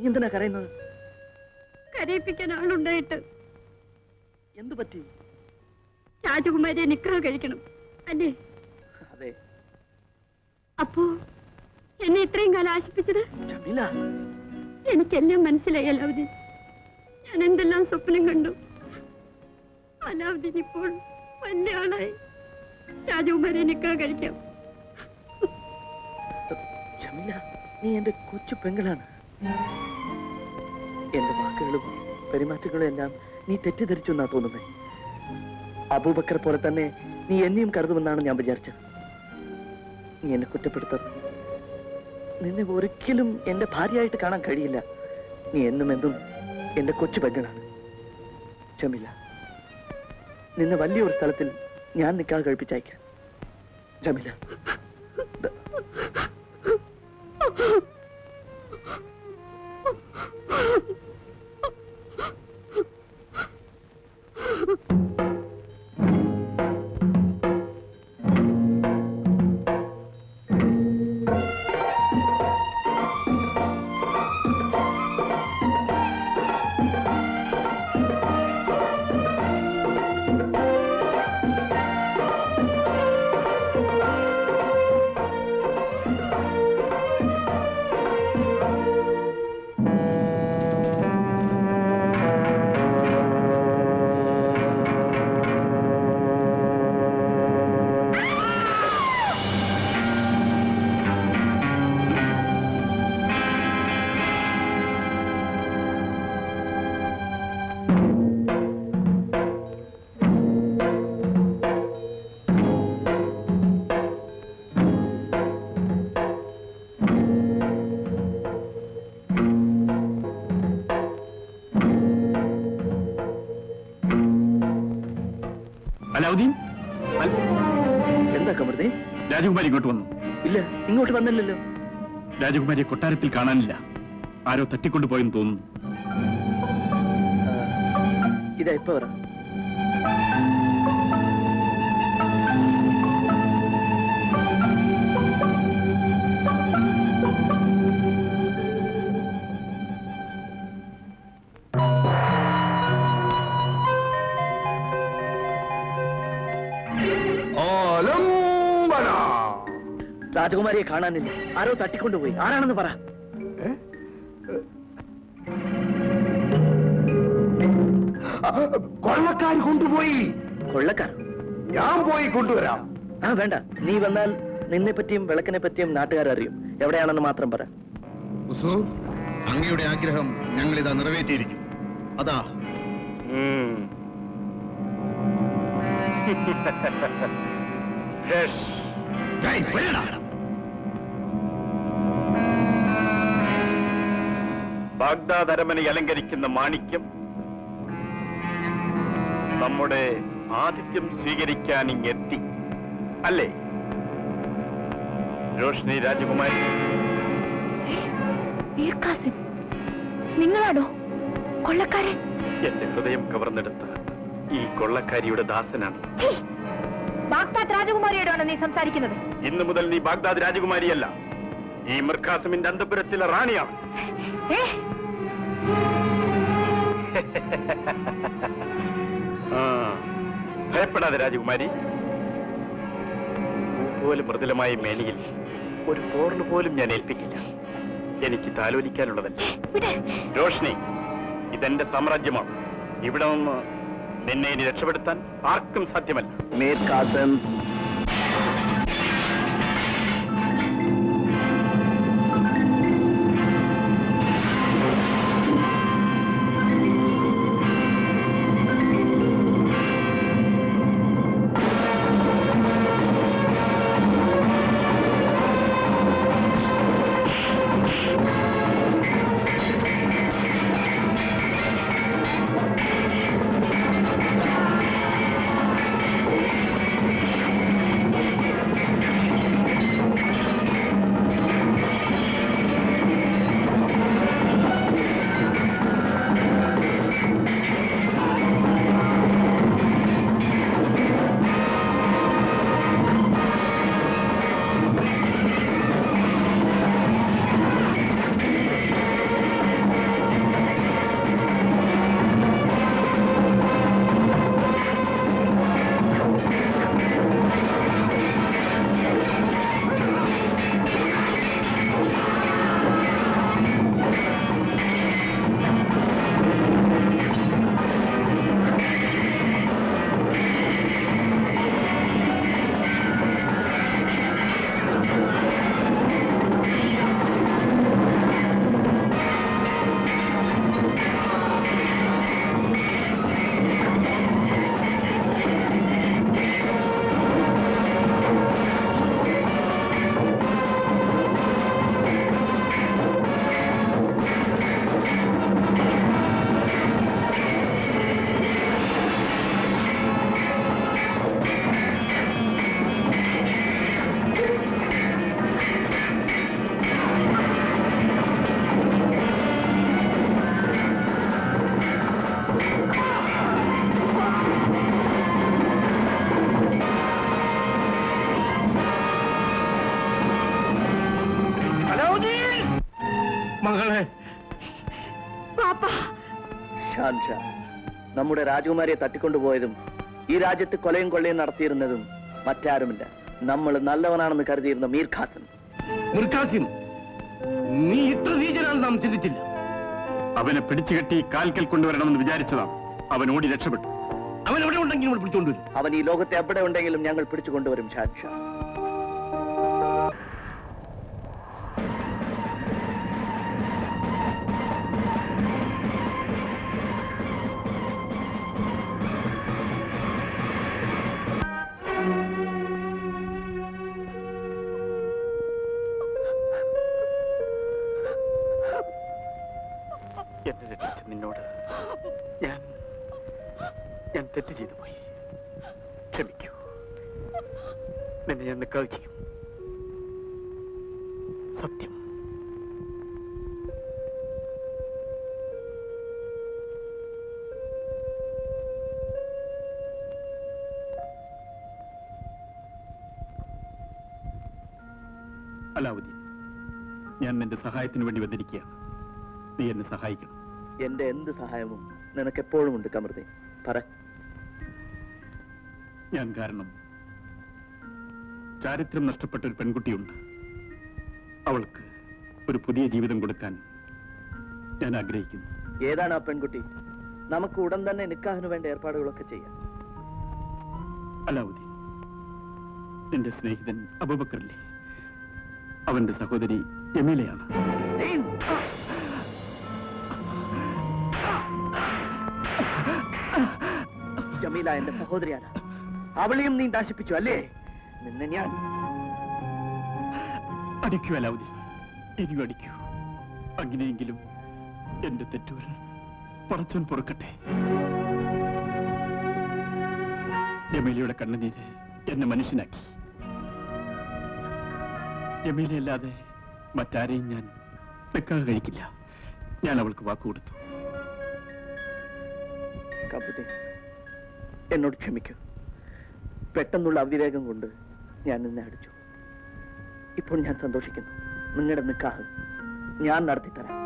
നീ എന്തിനാ കരയുന്നത്? കരയിപ്പിക്കാൻ ആളുണ്ടായിട്ട്. എന്തു പറ്റി? രാജകുമാരിയെ നിക്കാഹ് കഴിക്കണം അല്ലേ? അതെ. അപ്പോ എന്നെ ഇത്രയും കാലം ആശിപ്പിച്ചത്? ജമീല, എനിക്കെല്ലാം മനസ്സിലായി അലാവുദ്ദീൻ. ഞാൻ എന്തെല്ലാം സ്വപ്നം കണ്ടു. അലാവുദ്ദീൻ ഇപ്പോൾ വലിയ ആളായി. രാജകുമാരിയെ നിക്കാഹ് കഴിക്കാം. ജമീല, നീ എന്റെ കൊച്ചു പെങ്ങളാണ്. എന്റെ വാക്കുകളും പെരുമാറ്റങ്ങളും എല്ലാം നീ തെറ്റിദ്ധരിച്ചു എന്നാ തോന്നുന്നത്. അബൂബക്കർ പോലെ തന്നെ നീ എന്നെയും കരുതുമെന്നാണ് ഞാൻ വിചാരിച്ചത്. നീ എന്നെ കുറ്റപ്പെടുത്തത്. നിന്നെ ഒരിക്കലും എന്റെ ഭാര്യയായിട്ട് കാണാൻ കഴിയില്ല. നീ എന്നും എന്തും എന്റെ കൊച്ചു പെങ്ങളാണ്. ജമീല, നിന്നെ വലിയൊരു സ്ഥലത്തിൽ ഞാൻ നിക്കാഹ് കഴിപ്പിച്ചയക്കാം. ജമീല, അലാവുദ്ദീൻ, എന്താ കമറുദ്ദീൻ? രാജകുമാരി ഇങ്ങോട്ട് വന്നു. ഇല്ല, ഇങ്ങോട്ട് വന്നില്ലല്ലോ. രാജകുമാരിയെ കൊട്ടാരത്തിൽ കാണാനില്ല. ആരോ തട്ടിക്കൊണ്ടുപോയെന്ന് തോന്നുന്നു. ഇതാ ഇപ്പൊ വരാം. രാജകുമാരിയെ കാണാനില്ല. ആരോ തട്ടിക്കൊണ്ടുപോയി. ആരാണെന്ന് പറ. കൊള്ളക്കാർ കൊണ്ടുപോയി. കൊള്ളക്കാർ? ഞാൻ പോയി കൊണ്ടുവരാം. വേണ്ട, നീ വന്നാൽ നിന്നെ പറ്റിയും വിളക്കിനെ പറ്റിയും നാട്ടുകാരറിയും. എവിടെയാണെന്ന് മാത്രം പറ. അങ്ങയുടെ ആഗ്രഹം ഞങ്ങൾ ഇതാ നിറവേറ്റിയിരിക്കും. അതാ ബാഗ്ദാദ് അരമനയെ അലങ്കരിക്കുന്ന മാണിക്യം നമ്മുടെ ആതിഥ്യം സ്വീകരിക്കാൻ ഇങ്ങെത്തി അല്ലേ രോഷ്നി രാജകുമാരി? നിങ്ങളാണോ കൊള്ളക്കാരൻ? എന്റെ ഹൃദയം കവർന്നെടുത്ത ഈ കൊള്ളക്കാരിയുടെ ദാസനാണ്. ബാഗ്ദാദ് രാജകുമാരിയോടാണ് നീ സംസാരിക്കുന്നത്? ഇന്നു മുതൽ നീ ബാഗ്ദാദ് രാജകുമാരിയല്ല, ഈ മിർഖാസിമിന്റെ അന്തപുരത്തിലെ റാണിയാണ്. ഭയപ്പെടാതെ രാജകുമാരി. പോലും മൃദുലമായ മേനിയിൽ ഒരു പോർണ് പോലും ഞാൻ ഏൽപ്പിക്കില്ല. എനിക്ക് താലോലിക്കാനുള്ളതല്ല. രോഷ്നി, ഇതെന്റെ സാമ്രാജ്യമാണ്. ഇവിടെ നിന്ന് നിന്നെ ഇനി രക്ഷപ്പെടുത്താൻ ആർക്കും സാധ്യമല്ല. മീർ ഖാസിം, മകളെ ഷാൻഷാ, നമ്മുടെ രാജകുമാരിയെ തട്ടിക്കൊണ്ടുപോയതും ഈ രാജ്യത്ത് കൊലയും കൊള്ളയും നടത്തിയിരുന്നതും മറ്റാരുമില്ല, നമ്മൾ നല്ലവനാണെന്ന് കരുതിയിരുന്ന മീർ ഖാസിം. മുർഖാസിം, നീ ഇത്ര നീചനാണെന്ന് നാം ചിന്തിച്ചില്ല. അവനെ പിടിച്ചുകെട്ടി കാൽക്കൽ കൊണ്ടുവരണമെന്ന് വിചാരിച്ചതാണ്. അവൻ ഓടി രക്ഷപ്പെട്ടു. അവൻ എവിടെ ഉണ്ടെങ്കിലും നമ്മൾ പിടിച്ചുകൊണ്ടുവരും. അവൻ ഈ ലോകത്തെ എവിടെ ഉണ്ടെങ്കിലും ഞങ്ങൾ പിടിച്ചു കൊണ്ടുവരും ഷാൻഷാ. എന്നെ രക്ഷിച്ച നിന്നോട് ഞാൻ തെറ്റ് ചെയ്തു പോയി. ക്ഷമിക്കൂ. നിന്നെ ഞാൻ നിക്കാതെ ചെയ്യും. സത്യം. അലാവുദ്ദീൻ, ഞാൻ നിന്റെ സഹായത്തിന് വേണ്ടി വന്നിരിക്കുകയാണ്. നീ എന്നെ സഹായിക്കണം. എന്റെ എന്ത് സഹായവും നിനക്കെപ്പോഴും ഉണ്ട് കമറുദ്ദീൻ. പറ. ഞാൻ കാരണം ചാരിത്രം നഷ്ടപ്പെട്ട ഒരു പെൺകുട്ടിയുണ്ട്. അവൾക്ക് ഒരു പുതിയ ജീവിതം കൊടുക്കാൻ ഞാൻ ആഗ്രഹിക്കുന്നു. ഏതാണ് ആ പെൺകുട്ടി? നമുക്ക് ഉടൻ തന്നെ നിക്കാഹിന് വേണ്ട ഏർപ്പാടുകളൊക്കെ ചെയ്യാം. അലാവുദ്ദീൻ, നിന്റെ സ്നേഹിതൻ അബൂബക്കറില്ലേ, അവന്റെ സഹോദരി ജമീലയാണ്. ജമീല എന്റെ സഹോദരിയാണ്. അവളെയും നീ നശിപ്പിച്ചു അല്ലേ? നിന്നെ ഞാൻ അടിക്കൂ അലാവുദ്ദീൻ, ഇനിയും അടിക്കൂ. അങ്ങനെയെങ്കിലും എന്റെ തെറ്റുകൾ പടച്ചോൻ പൊറുക്കട്ടെ. ജമീലയുടെ കണ്ണുനീര് എന്നെ മനുഷ്യനാക്കി. ജമീലയല്ലാതെ മറ്റാരെയും ഞാൻ നിക്കാഹ് കഴിക്കില്ല. ഞാൻ അവൾക്ക് വാക്കുകൊടുത്തു. കമറുദ്ദീൻ, എന്നോട് ക്ഷമിക്കൂ. പെട്ടെന്നുള്ള അവിവേകം കൊണ്ട് ഞാൻ നിന്നെ അടിച്ചു. ഇപ്പോൾ ഞാൻ സന്തോഷിക്കുന്നു. നിങ്ങളുടെ നിക്കാഹ് ഞാൻ നടത്തിത്തരാം.